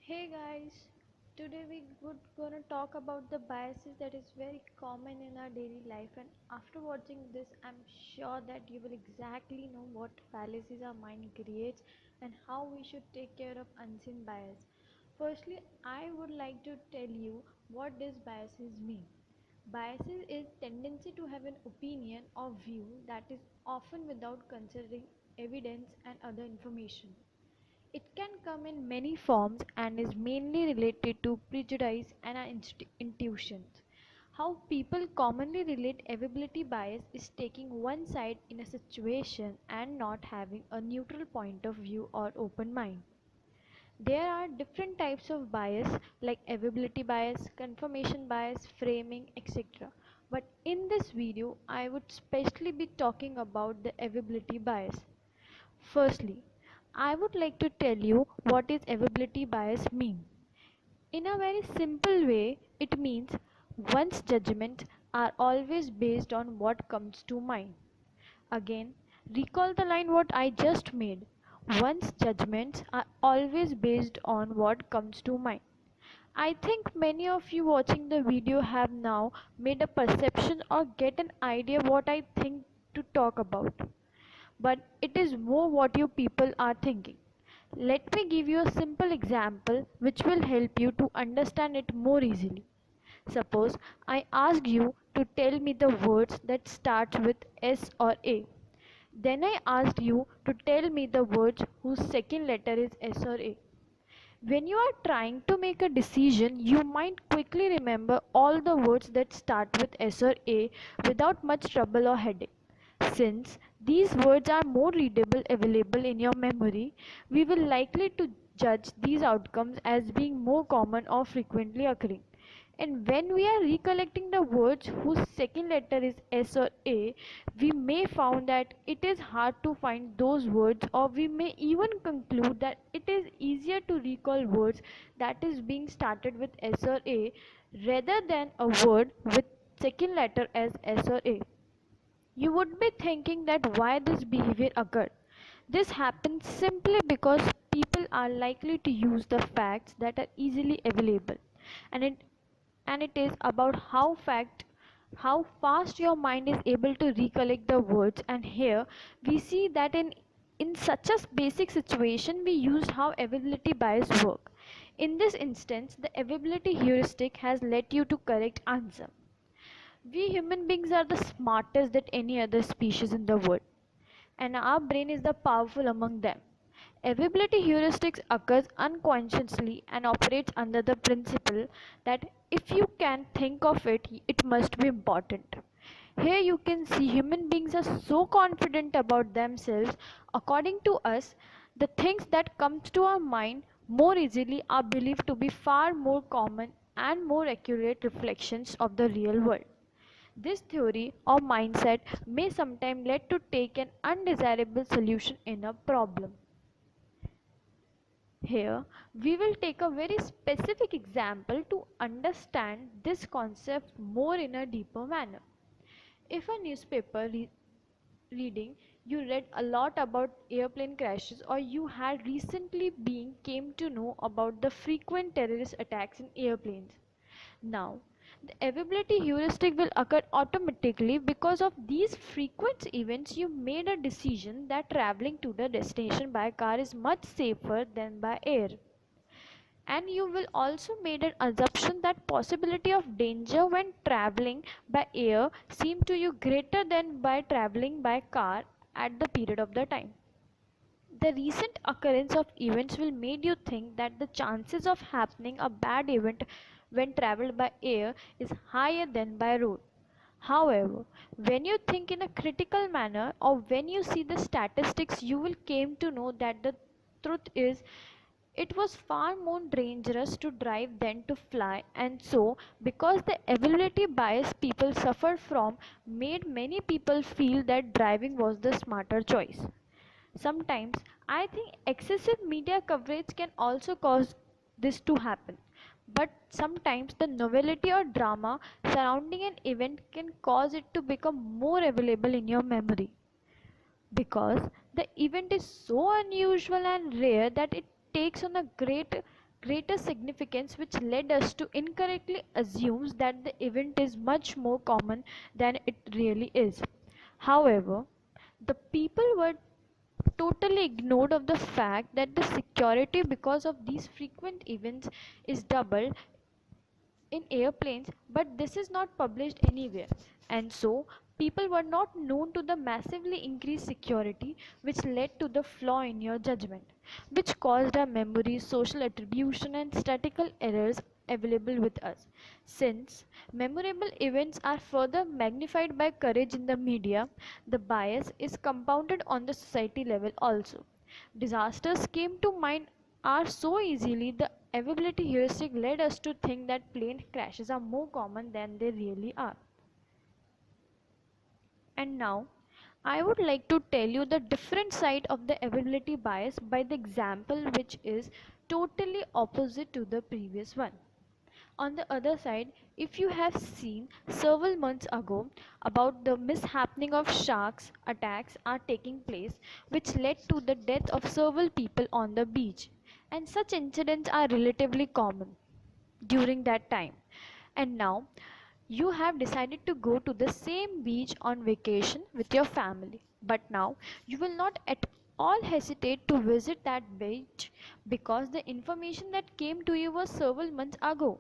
Hey guys, today we're gonna talk about the biases that is very common in our daily life, and after watching this I'm sure that you will exactly know what fallacies our mind creates and how we should take care of unseen bias. Firstly, I would like to tell you what does biases mean. Biases is tendency to have an opinion or view that is often without considering evidence and other information. It can come in many forms and is mainly related to prejudice and our intuitions. How people commonly relate availability bias is taking one side in a situation and not having a neutral point of view or open mind. There are different types of bias like availability bias, confirmation bias, framing, etc. But in this video, I would specially be talking about the availability bias. Firstly, I would like to tell you what is availability bias mean. In a very simple way, it means one's judgments are always based on what comes to mind. Again, recall the line what I just made. One's judgments are always based on what comes to mind. I think many of you watching the video have now made a perception or get an idea what I think to talk about, but it is more what you people are thinking. Let me give you a simple example which will help you to understand it more easily. Suppose I ask you to tell me the words that start with S or A. Then I asked you to tell me the words whose second letter is S or A. When you are trying to make a decision, you might quickly remember all the words that start with S or A without much trouble or headache. Since these words are more readable available in your memory, we will likely to judge these outcomes as being more common or frequently occurring. And when we are recollecting the words whose second letter is S or A, we may find that it is hard to find those words, or we may even conclude that it is easier to recall words that is being started with S or A rather than a word with second letter as S or A. You would be thinking that why this behavior occurred. This happens simply because people are likely to use the facts that are easily available, and it is about how fast your mind is able to recollect the words. And here we see that in such a basic situation we used how availability bias work. In this instance, the availability heuristic has led you to correct answer. We human beings are the smartest than any other species in the world, and our brain is the powerful among them. Availability heuristics occurs unconsciously and operates under the principle that if you can think of it, it must be important. Here you can see human beings are so confident about themselves. According to us, the things that comes to our mind more easily are believed to be far more common and more accurate reflections of the real world. This theory or mindset may sometimes lead to take an undesirable solution in a problem. Here, we will take a very specific example to understand this concept more in a deeper manner. If a newspaper reading you read a lot about airplane crashes, or you had recently been came to know about the frequent terrorist attacks in airplanes, now, the availability heuristic will occur automatically because of these frequent events. You made a decision that traveling to the destination by car is much safer than by air. And you will also made an assumption that possibility of danger when traveling by air seem to you greater than by traveling by car at the period of the time. The recent occurrence of events will make you think that the chances of happening a bad event when traveled by air is higher than by road. However, when you think in a critical manner, or when you see the statistics, you will came to know that the truth is it was far more dangerous to drive than to fly. And so, because the availability bias people suffer from made many people feel that driving was the smarter choice. Sometimes I think excessive media coverage can also cause this to happen. But sometimes the novelty or drama surrounding an event can cause it to become more available in your memory. Because the event is so unusual and rare that it takes on a greater significance, which led us to incorrectly assume that the event is much more common than it really is. However, the people were totally ignored of the fact that the security because of these frequent events is doubled in airplanes, but this is not published anywhere, and so people were not known to the massively increased security, which led to the flaw in your judgment, which caused our memory, social attribution, and statistical errors available with us. Since memorable events are further magnified by courage in the media, the bias is compounded on the society level also. Disasters came to mind are so easily, the availability heuristic led us to think that plane crashes are more common than they really are. And now, I would like to tell you the different side of the availability bias by the example which is totally opposite to the previous one. On the other side, if you have seen several months ago about the mishappening of sharks attacks are taking place, which led to the death of several people on the beach, and such incidents are relatively common during that time. And now you have decided to go to the same beach on vacation with your family, but now you will not at all hesitate to visit that beach because the information that came to you was several months ago.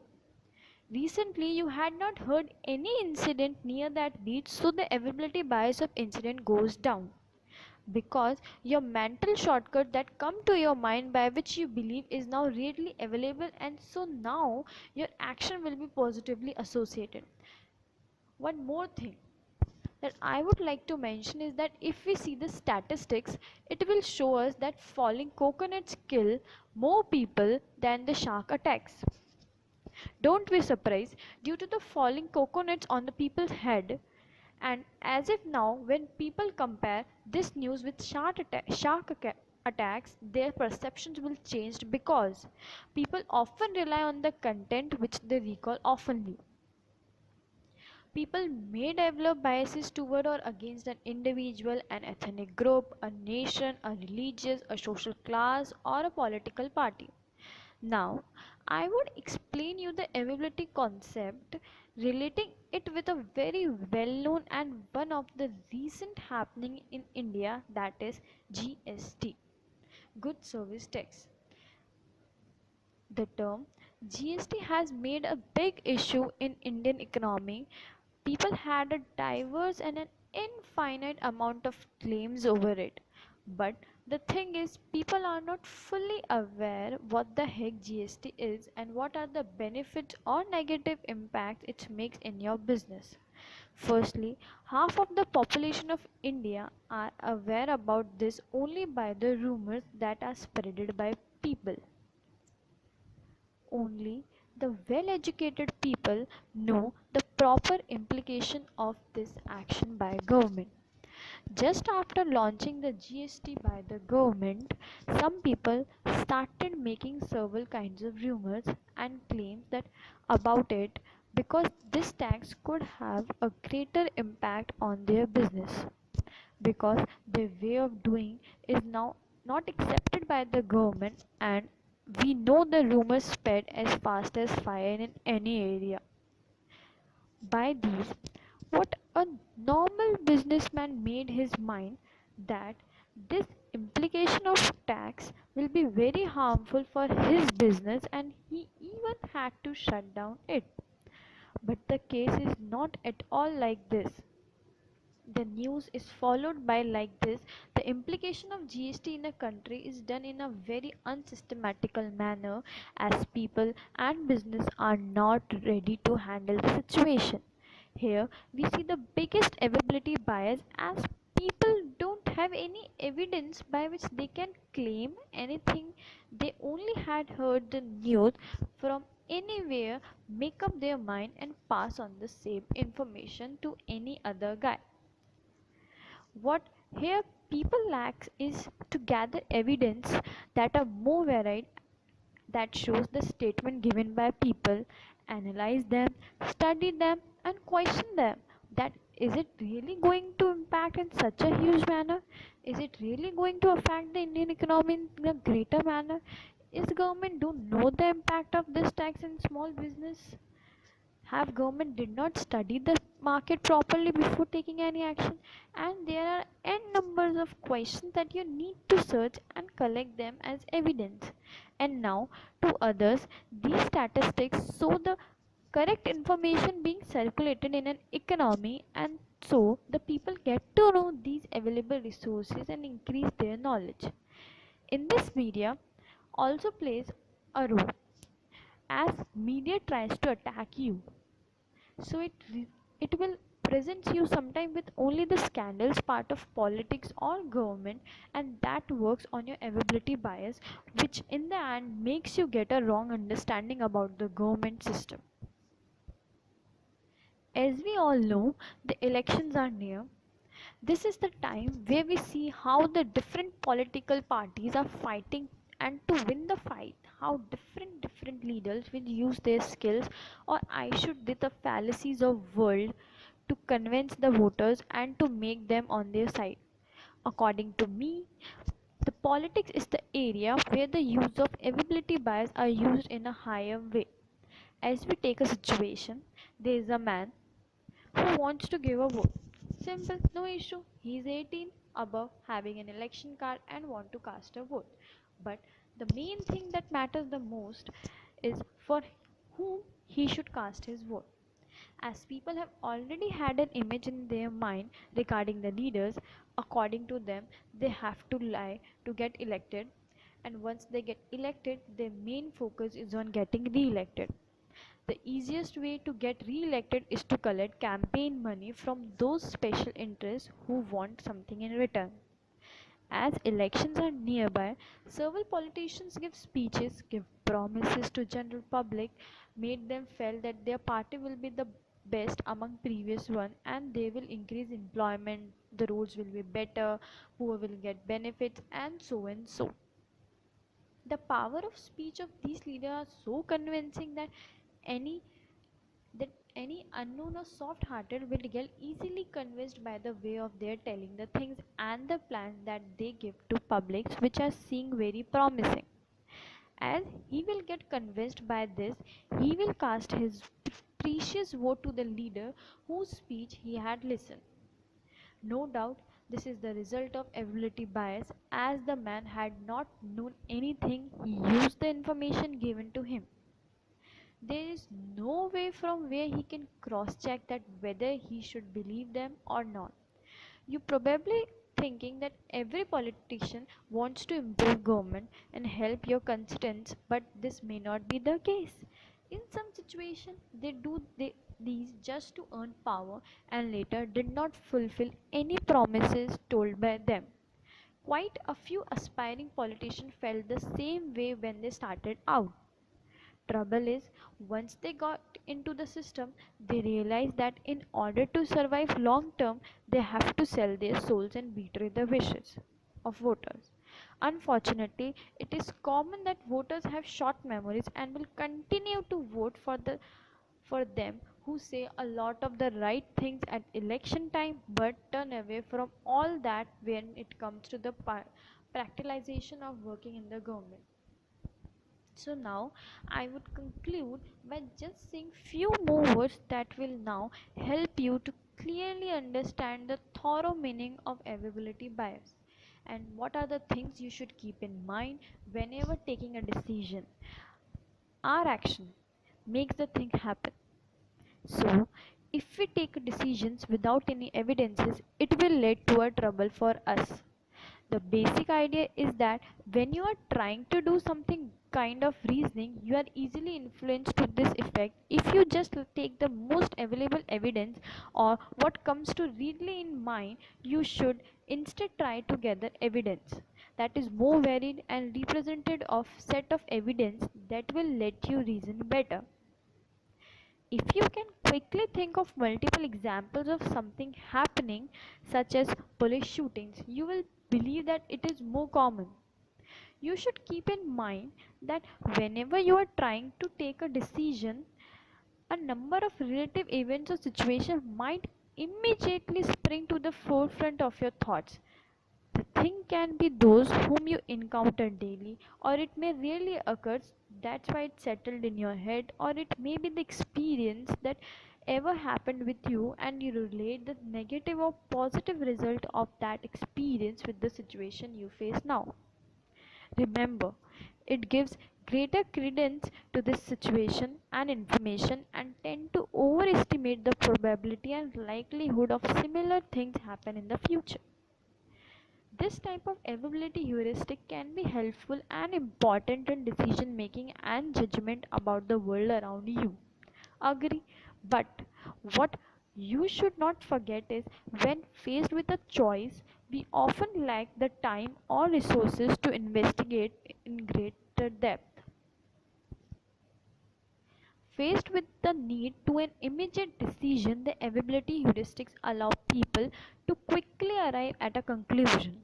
Recently, you had not heard any incident near that beach, so the availability bias of incident goes down. Because your mental shortcut that come to your mind by which you believe is now readily available, and so now your action will be positively associated. One more thing that I would like to mention is that if we see the statistics, it will show us that falling coconuts kill more people than the shark attacks. Don't be surprised due to the falling coconuts on the people's head. And as if now, when people compare this news with attacks, their perceptions will change because people often rely on the content which they recall oftenly. People may develop biases toward or against an individual, an ethnic group, a nation, a religious, a social class, or a political party. Now, I would explain you the availability concept, relating it with a very well-known and one of the recent happening in India, that is GST, Good Service Tax. The term GST has made a big issue in Indian economy. People had a diverse and an infinite amount of claims over it. But the thing is, people are not fully aware what the heck GST is and what are the benefits or negative impacts it makes in your business. Firstly, half of the population of India are aware about this only by the rumors that are spreaded by people. Only the well-educated people know the proper implication of this action by government. Just after launching the GST by the government, some people started making several kinds of rumors and claims that about it because this tax could have a greater impact on their business because their way of doing is now not accepted by the government, and we know the rumors spread as fast as fire in any area. By these, what a normal businessman made his mind that this implication of tax will be very harmful for his business, and he even had to shut down it. But the case is not at all like this. The news is followed by like this: the implication of GST in a country is done in a very unsystematical manner, as people and business are not ready to handle the situation. Here we see the biggest availability bias, as people don't have any evidence by which they can claim anything. They only had heard the news from anywhere, make up their mind and pass on the same information to any other guy. What here people lack is to gather evidence that are more varied, that shows the statement given by people, analyze them, study them, and question them. That is it really going to impact in such a huge manner? Is it really going to affect the Indian economy in a greater manner? Is government do know the impact of this tax in small business? Have government did not study the market properly before taking any action? And there are n numbers of questions that you need to search and collect them as evidence. And now, to others, these statistics show the correct information being circulated in an economy, and so the people get to know these available resources and increase their knowledge. In this media also plays a role, as media tries to attack you, so it will present you sometime with only the scandals part of politics or government, and that works on your availability bias, which in the end makes you get a wrong understanding about the government system. As we all know, the elections are near. This is the time where we see how the different political parties are fighting, and to win the fight, how different leaders will use their skills, or I should say the fallacies of world, to convince the voters and to make them on their side. According to me, the politics is the area where the use of availability bias are used in a higher way. As we take a situation, there is a man who wants to give a vote. Simple, no issue. He is 18, above, having an election card and want to cast a vote. But the main thing that matters the most is for whom he should cast his vote. As people have already had an image in their mind regarding the leaders, according to them, they have to lie to get elected, and once they get elected, their main focus is on getting re-elected. The easiest way to get re-elected is to collect campaign money from those special interests who want something in return. As elections are nearby, several politicians give speeches, give promises to general public, made them feel that their party will be the best among previous one, and they will increase employment, the roads will be better, poor will get benefits, and so and so. The power of speech of these leaders are so convincing that any any unknown or soft-hearted will get easily convinced by the way of their telling the things and the plans that they give to publics, which are seeing very promising. As he will get convinced by this, he will cast his precious vote to the leader whose speech he had listened. No doubt this is the result of ability bias, as the man had not known anything, he used the information given to him. There is no way from where he can cross check that whether he should believe them or not. You probably thinking that every politician wants to improve government and help your constituents, but this may not be the case. In some situation, these just to earn power and later did not fulfill any promises told by them. Quite a few aspiring politicians felt the same way when they started out. Trouble is, once they got into the system, they realize that in order to survive long term, they have to sell their souls and betray the wishes of voters. Unfortunately, it is common that voters have short memories and will continue to vote for them who say a lot of the right things at election time but turn away from all that when it comes to the practicalization of working in the government. So now I would conclude by just saying few more words that will now help you to clearly understand the thorough meaning of availability bias and what are the things you should keep in mind whenever taking a decision. Our action makes the thing happen. So if we take decisions without any evidences, it will lead to a trouble for us. The basic idea is that when you are trying to do something kind of reasoning, you are easily influenced to this effect if you just take the most available evidence or what comes to readily in mind. You should instead try to gather evidence that is more varied and represented of set of evidence that will let you reason better. If you can quickly think of multiple examples of something happening, such as police shootings, you will believe that it is more common. You should keep in mind that whenever you are trying to take a decision, a number of relative events or situations might immediately spring to the forefront of your thoughts. The thing can be those whom you encounter daily, or it may really occur, that's why it's settled in your head, or it may be the experience that ever happened with you and you relate the negative or positive result of that experience with the situation you face now. Remember, it gives greater credence to this situation and information and tend to overestimate the probability and likelihood of similar things happen in the future. This type of availability heuristic can be helpful and important in decision making and judgment about the world around you. Agree, but what you should not forget is when faced with a choice, we often lack the time or resources to investigate in greater depth. Faced with the need to an immediate decision, the availability heuristics allow people to quickly arrive at a conclusion.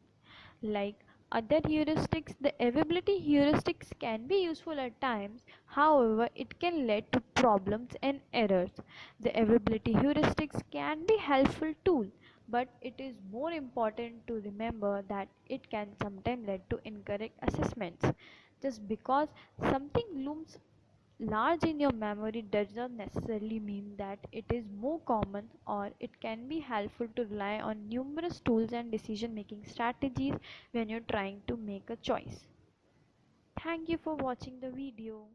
Like other heuristics, the availability heuristics can be useful at times, however, it can lead to problems and errors. The availability heuristics can be helpful tool, but it is more important to remember that it can sometimes lead to incorrect assessments. Just because something looms large in your memory does not necessarily mean that it is more common, or it can be helpful to rely on numerous tools and decision making strategies when you're trying to make a choice. Thank you for watching the video.